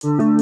Don't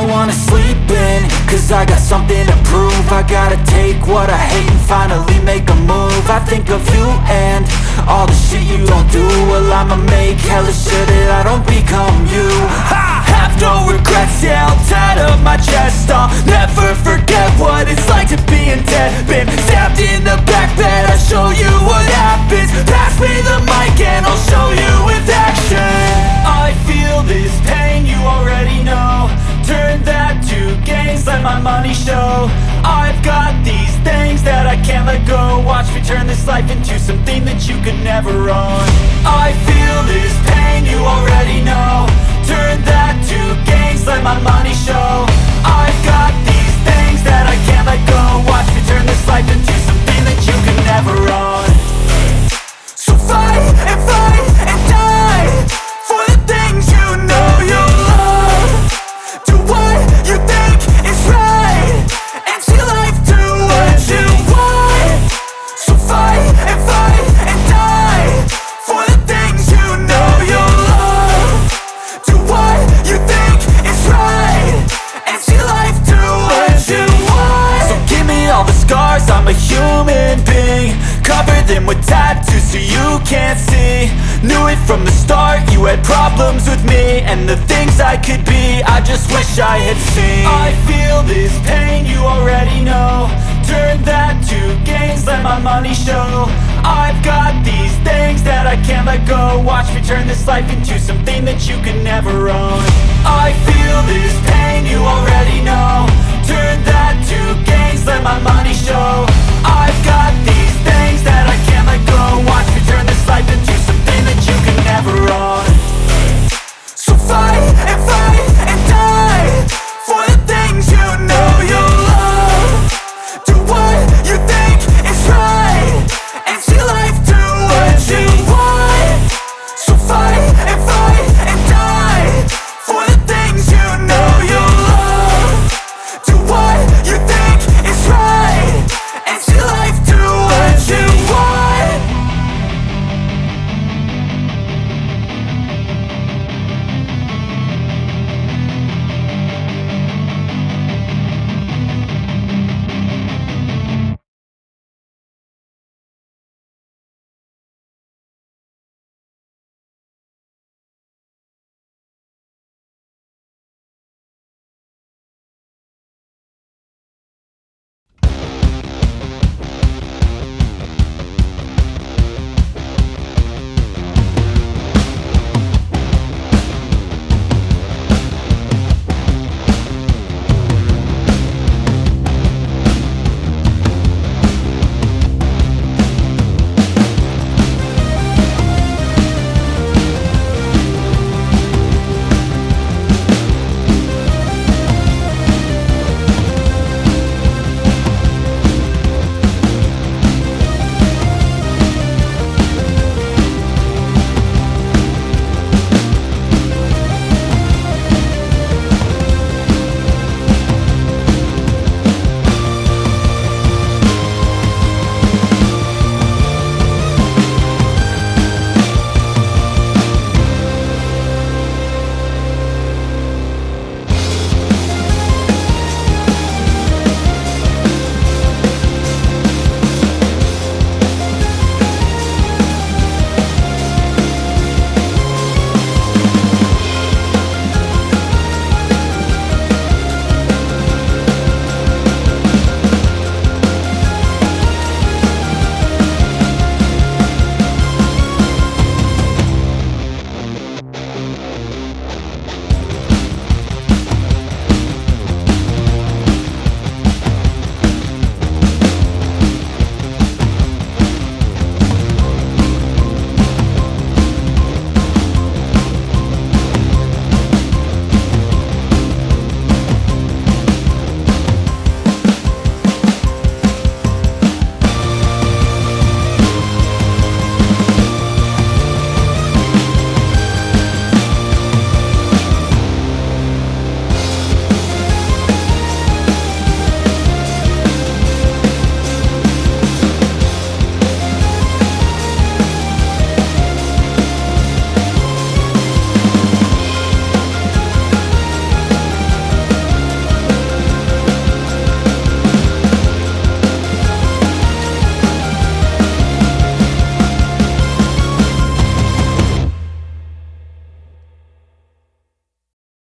wanna sleep in, cause I got something to prove. I gotta take what I hate and finally make a move. I think of you and all the shit you don't do. Well, I'ma make hella sure that I don't become you. I have no regrets, yeah, I'll tie up my chest. I'll never forget what it's like to be in debt. Been stabbed in the back bed, I'll show you what happens. Pass me the mic and I'll show you with action. I feel this pain, you already know. Turn that to gains, let my money show. I've got these things that I can't let go. Watch me turn this life into something that you could never own. I feel this pain, you already know. Turn that to gains, let my money show. I've got these things that I can't let go. Watch me turn this life into something that you could never own. So fight and die for the things you know you love. Do what you think is right and see life do what you want. So fight and die them with tattoos so you can't see. Knew it from the start, you had problems with me and the things I could be, I just wish I had seen. I feel this pain, you already know. Turn that to gains, let my money show. I've got these things that I can't let go. Watch me turn this life into something that you can never own. I feel this pain, you already know. Turn that to gains, let my money show. I've got